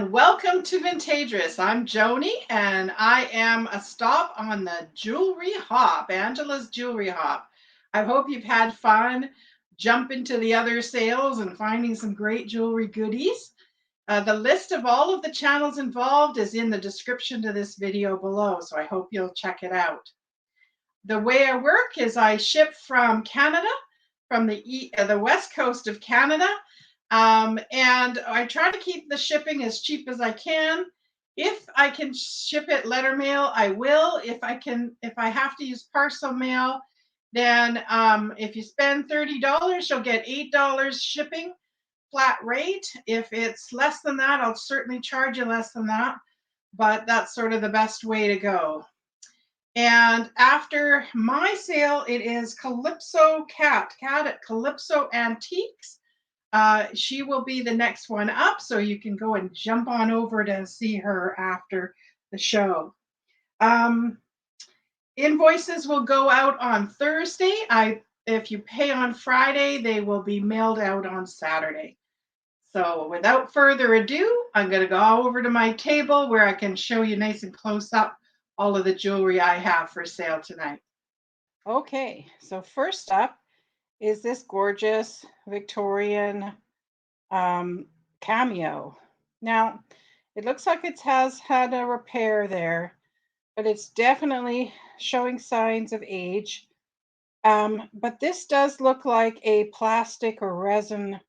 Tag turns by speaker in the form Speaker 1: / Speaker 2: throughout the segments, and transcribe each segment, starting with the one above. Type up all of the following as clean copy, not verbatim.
Speaker 1: and welcome to Vintagerous. I'm Joni and I am a stop on the Jewelry Hop, Angela's Jewelry Hop. I hope you've had fun jumping to the other sales and finding some great jewelry goodies. The list of all of the channels involved is in the description to this video below, so I hope you'll check it out. The way I work is I ship from Canada, from the west coast of Canada. And I try to keep the shipping as cheap as I can. If I can ship it letter mail, I will. If I have to use parcel mail, then if you spend $30, you'll get $8 shipping flat rate. If it's less than that, I'll certainly charge you less than that. But that's sort of the best way to go. And after my sale, it is Calypso Cat at Calypso Antiques. She will be the next one up, so you can go and jump on over to see her after the show. Invoices will go out on Thursday. If you pay on Friday, they will be mailed out on Saturday. So without further ado, I'm going to go over to my table where I can show you nice and close up all of the jewelry I have for sale tonight. Okay, so first up is this gorgeous Victorian cameo. Now, it looks like it has had a repair there, but it's definitely showing signs of age. But this does look like a plastic or resin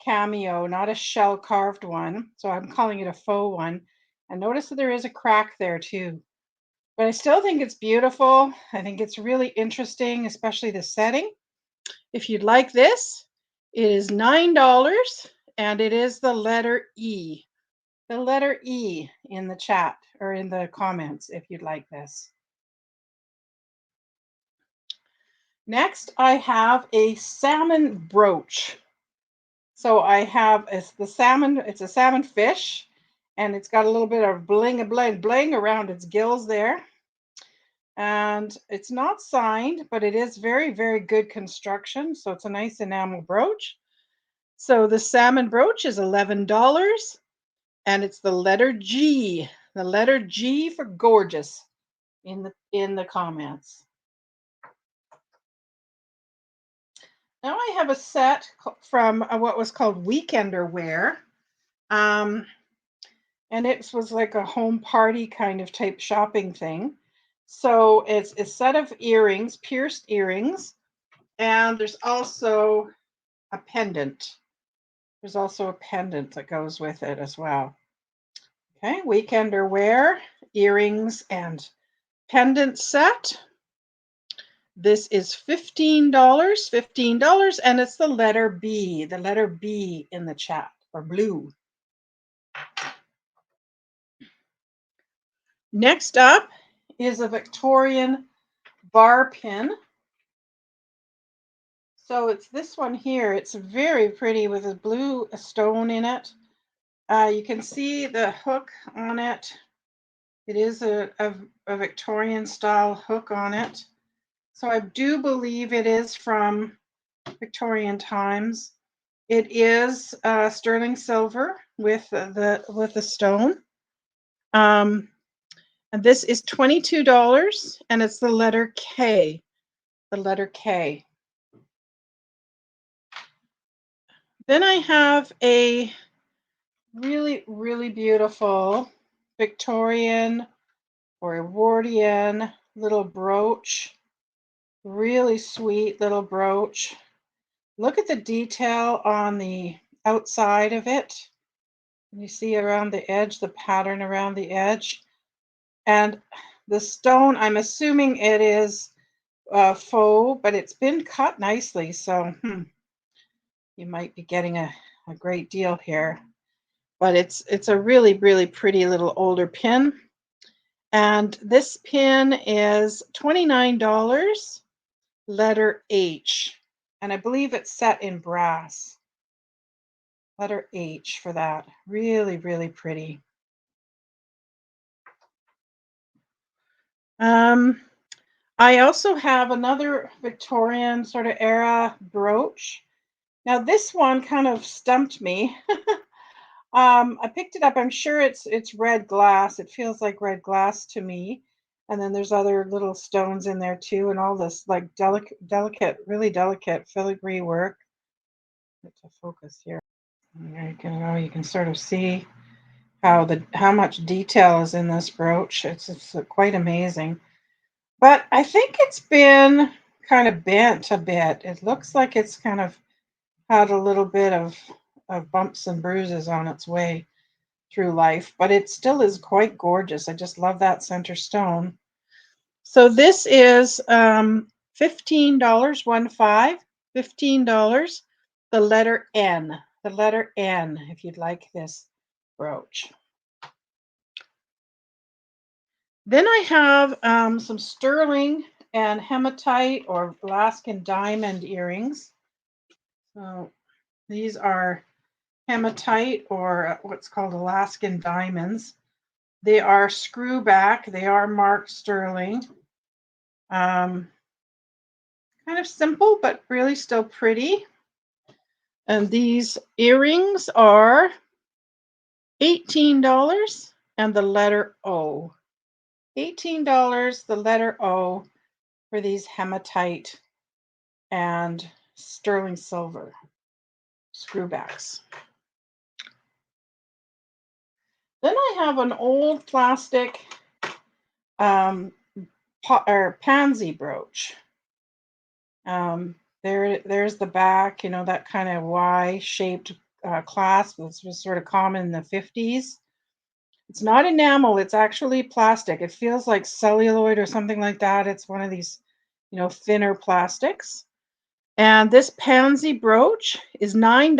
Speaker 1: cameo, not a shell carved one. So I'm calling it a faux one. And notice that there is a crack there too. But I still think it's beautiful. I think it's really interesting, especially the setting. If you'd like this, it is $9 and it is the letter E. The letter E in the chat or in the comments if you'd like this. Next, I have a salmon brooch. So I have it's a salmon fish, and it's got a little bit of bling around its gills there. And it's not signed, but it is very, very good construction. So it's a nice enamel brooch. So the salmon brooch is $11, and it's the letter G for gorgeous in the comments. Now I have a set from what was called Weekender Wear. And it was like a home party kind of type shopping thing. So it's a set of earrings, pierced earrings, and there's also a pendant. There's also a pendant that goes with it as well. Okay, Weekender Wear, earrings and pendant set. This is $15, and it's the letter B in the chat, or blue. Next up is a Victorian bar pin. So it's this one here. It's very pretty with a blue stone in it. You can see the hook on it. It is a Victorian style hook on it. So I do believe it is from Victorian times. It is sterling silver with the stone. And this is $22, and it's the letter K. The letter K. Then I have a really, really beautiful Victorian or Edwardian little brooch. Really sweet little brooch. Look at the detail on the outside of it. You see around the edge, the pattern around the edge. And the stone, I'm assuming it is faux, but it's been cut nicely. So you might be getting a great deal here. But it's a really, really pretty little older pin. And this pin is $29, letter H. And I believe it's set in brass. Letter H for that. Really, really pretty. I also have another Victorian sort of era brooch. Now this one kind of stumped me. I picked it up. I'm sure it's red glass. It feels like red glass to me. And then there's other little stones in there too, and all this like really delicate filigree work. Let's focus here. There you go. You can sort of see how much detail is in this brooch. It's quite amazing. But I think it's been kind of bent a bit. It looks like it's kind of had a little bit of bumps and bruises on its way through life, but it still is quite gorgeous. I just love that center stone. So this is $15, 15, $15. The letter N, if you'd like this brooch. Then I have some sterling and hematite or Alaskan diamond earrings. So these are hematite or what's called Alaskan diamonds. They are screw back. They are marked sterling. Kind of simple, but really still pretty. And these earrings are $18 and the letter O. $18, the letter O for these hematite and sterling silver screwbacks. Then I have an old plastic pansy brooch. There's the back, that kind of Y-shaped clasp. This was sort of common in the 50s. It's not enamel, it's actually plastic. It feels like celluloid or something like that. It's one of these, thinner plastics. And this pansy brooch is $9,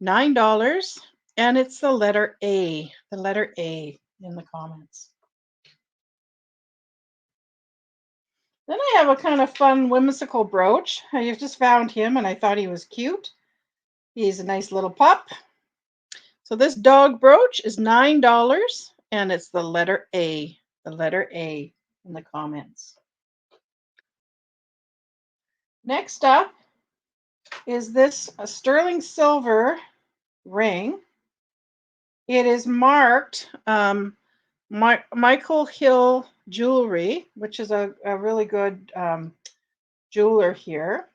Speaker 1: $9, and it's the letter A in the comments. Then I have a kind of fun, whimsical brooch. I just found him and I thought he was cute. He's a nice little pup. So this dog brooch is $9 and it's the letter A in the comments. Next up is this sterling silver ring. It is marked Michael Hill Jewelry, which is a really good jeweler here.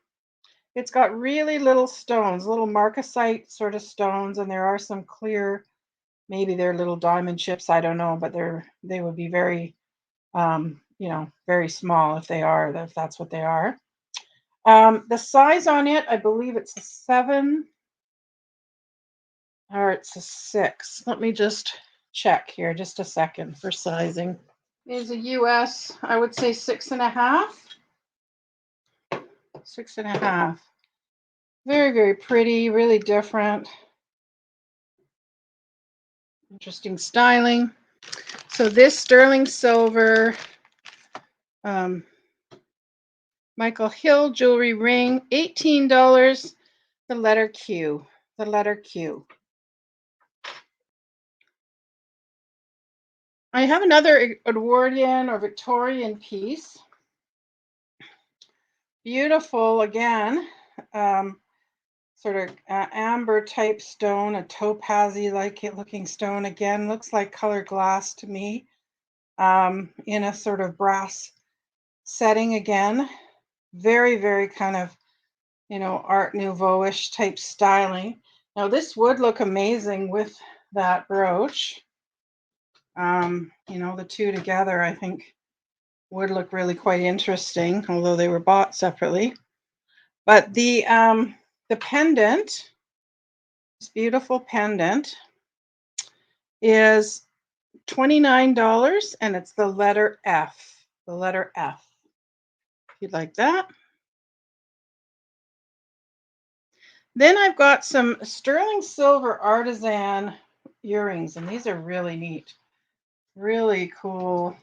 Speaker 1: It's got really little stones, little marcasite sort of stones, and there are some clear, maybe they're little diamond chips, I don't know, but they would be very, very small if that's what they are. The size on it, I believe it's a 7 or it's a 6. Let me just check here, just a second for sizing. Is a US, I would say 6.5. 6.5. Very, very pretty, really different. Interesting styling. So this sterling silver Michael Hill jewelry ring, $18, the letter Q, I have another Edwardian or Victorian piece. Beautiful again, sort of amber type stone, a topazy like it looking stone. Again, looks like colored glass to me, in a sort of brass setting again. Very, very kind of, Art Nouveau-ish type styling. Now this would look amazing with that brooch. The two together, I think, would look really quite interesting, although they were bought separately. But the pendant, this beautiful pendant, is $29, and it's the letter F. If you'd like that. Then I've got some sterling silver artisan earrings, and these are really neat. Really cool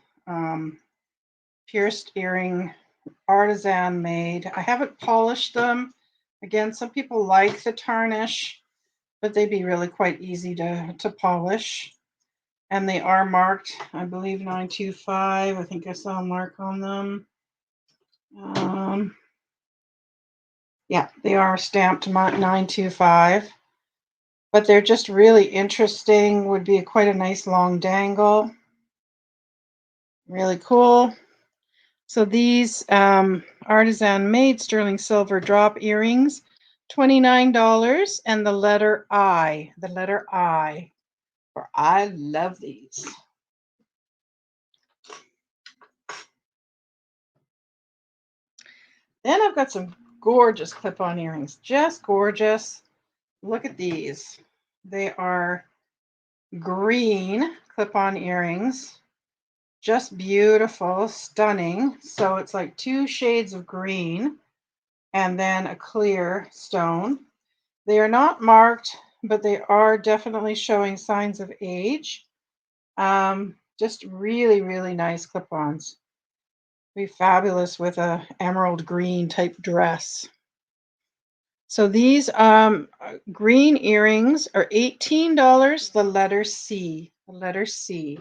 Speaker 1: pierced earring, artisan made. I haven't polished them. Again, some people like the tarnish, but they'd be really quite easy to polish. And they are marked, I believe, 925. I think I saw a mark on them. Yeah, they are stamped 925. but they're just really interesting. Would be quite a nice long dangle. Really cool. So these artisan made sterling silver drop earrings, $29, and the letter I, for I love these. Then I've got some gorgeous clip-on earrings, just gorgeous. Look at these. They are green clip-on earrings, just beautiful, stunning. So it's like 2 shades of green and then a clear stone. They are not marked, but they are definitely showing signs of age. Just really, really nice clip-ons. Be fabulous with a emerald green type dress. So these green earrings are $18, the letter C, the letter C.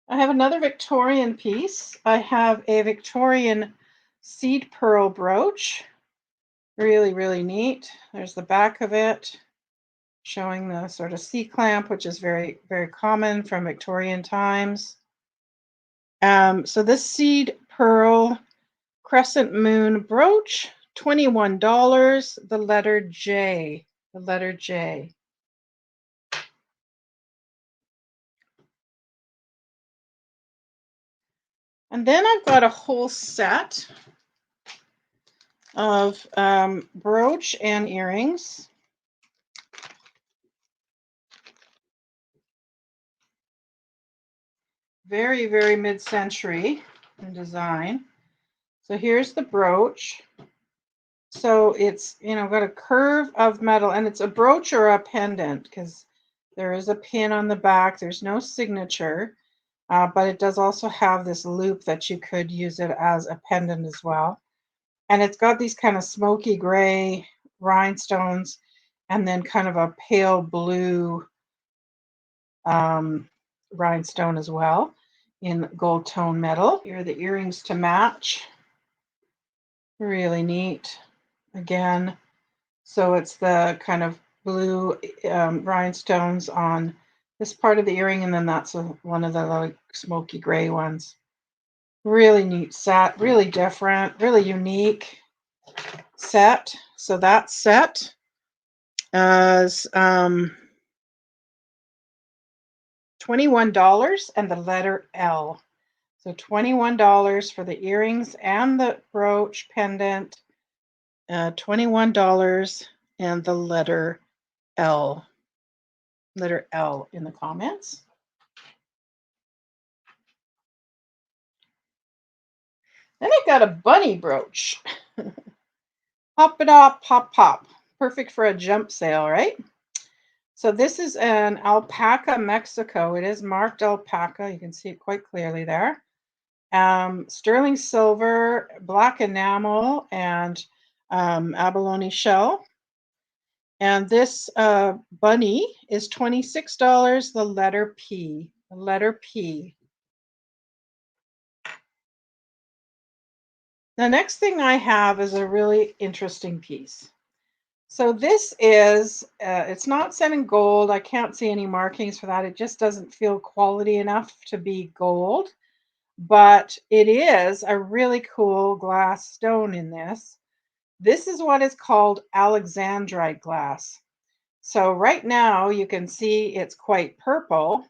Speaker 1: I have another Victorian piece. I have a Victorian seed pearl brooch. Really, really neat. There's the back of it, showing the sort of C-clamp, which is very, very common from Victorian times. So this seed pearl crescent moon brooch, $21, the letter J, the letter J. And then I've got a whole set of brooch and earrings. Very, very mid-century in design. So here's the brooch. So it's, got a curve of metal, and it's a brooch or a pendant because there is a pin on the back. There's no signature, but it does also have this loop that you could use it as a pendant as well. And it's got these kind of smoky gray rhinestones and then kind of a pale blue rhinestone as well in gold tone metal. Here are the earrings to match. Really neat. Again, so it's the kind of blue rhinestones on this part of the earring, and then that's one of the like smoky gray ones. Really neat set, really different, really unique set. So that set is $21 and the letter L. So $21 for the earrings and the brooch pendant, $21 and the letter L. Letter L in the comments. Then I got a bunny brooch. Pop it up, pop, pop. Perfect for a jump sale, right? So this is an alpaca Mexico. It is marked alpaca. You can see it quite clearly there. Sterling silver, black enamel, and abalone shell. And this bunny is $26, the letter P. The letter P. The next thing I have is a really interesting piece. So this is, it's not set in gold. I can't see any markings for that. It just doesn't feel quality enough to be gold. But it is a really cool glass stone in this. This is what is called alexandrite glass. So right now you can see it's quite purple.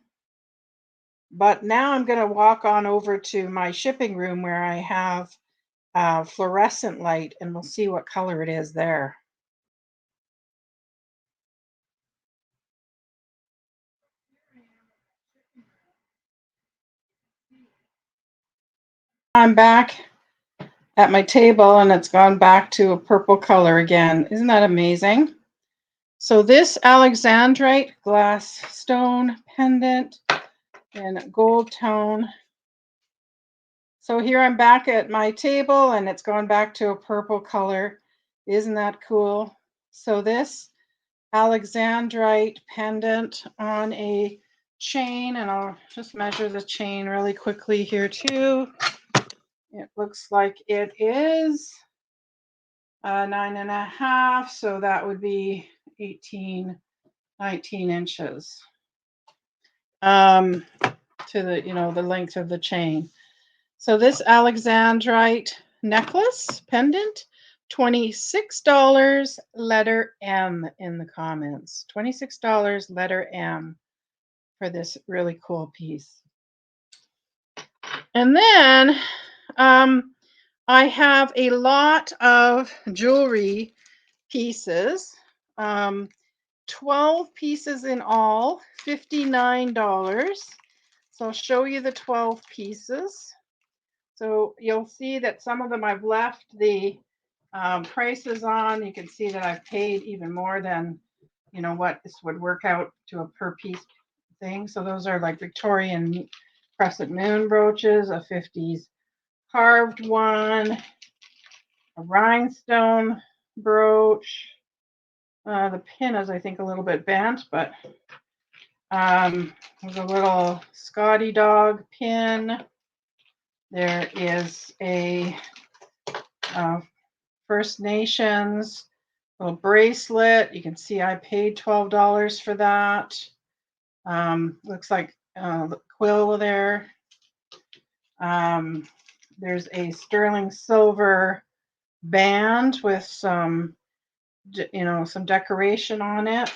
Speaker 1: But now I'm going to walk on over to my shipping room where I have fluorescent light, and we'll see what color it is there. I'm back at my table and it's gone back to a purple color again. Isn't that amazing? So this alexandrite glass stone pendant in gold tone. So here I'm back at my table and it's gone back to a purple color. Isn't that cool? So this alexandrite pendant on a chain, and I'll just measure the chain really quickly here too. It looks like it is 9.5, so that would be 18, 19 inches to the length of the chain. So this Alexandrite necklace pendant, $26, letter M in the comments. $26, letter M for this really cool piece. And then I have a lot of jewelry pieces, 12 pieces in all, $59. So I'll show you the 12 pieces. So you'll see that some of them I've left the prices on. You can see that I've paid even more than, what this would work out to a per piece thing. So those are like Victorian crescent moon brooches, a 50s carved one, a rhinestone brooch. The pin is, I think, a little bit bent, but there's a little Scotty dog pin. There is a First Nations little bracelet. You can see I paid $12 for that. Looks like the quill there. There's a sterling silver band with some decoration on it.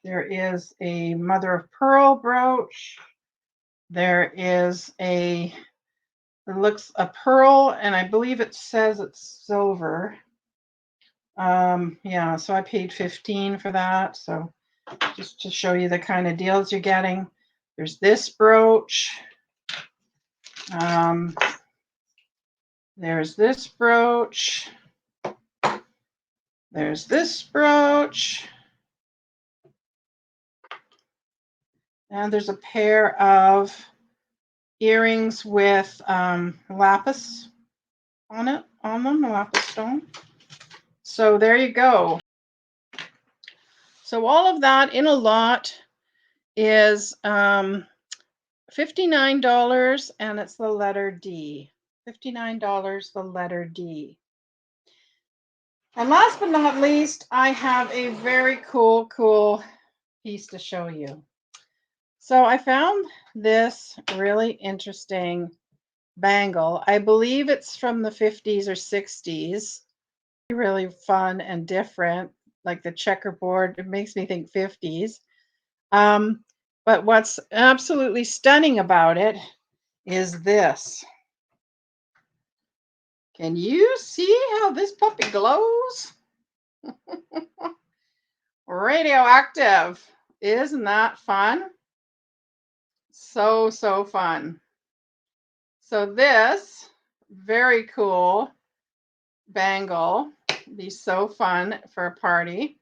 Speaker 1: There is a mother of pearl brooch. There is it looks a pearl, and I believe it says it's silver. Yeah, so I paid $15 for that. So just to show you the kind of deals you're getting. There's this brooch. There's this brooch. There's this brooch. And there's a pair of earrings with lapis on them, lapis stone. So there you go. So all of that in a lot is $59, and it's the letter D. $59, the letter D. And last but not least, I have a very cool piece to show you. So I found this really interesting bangle. I believe it's from the 50s or 60s. Really fun and different, like the checkerboard. It makes me think 50s. But what's absolutely stunning about it is this. Can you see how this puppy glows? Radioactive. Isn't that fun? So fun. So this very cool bangle be so fun for a party.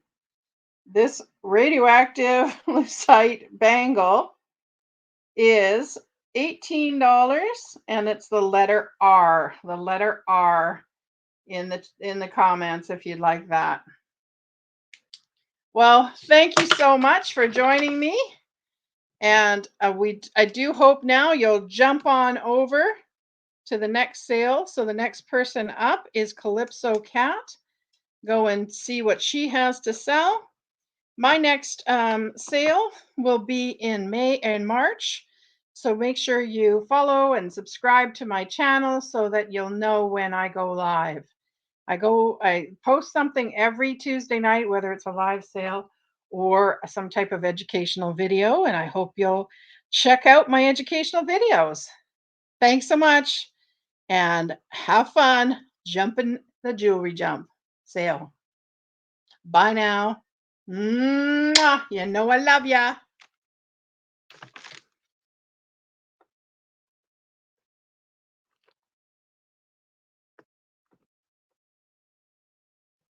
Speaker 1: This radioactive lucite bangle is $18, and it's the letter R. The letter R in the comments if you'd like that. Well, thank you so much for joining me, and I do hope now you'll jump on over to the next sale. So the next person up is Calypso Cat. Go and see what she has to sell. My next sale will be in May and March. So make sure you follow and subscribe to my channel so that you'll know when I go live. I post something every Tuesday night, whether it's a live sale or some type of educational video, and I hope you'll check out my educational videos. Thanks so much, and have fun jumping the jewelry jump sale. Bye now. Mwah. You know I love ya.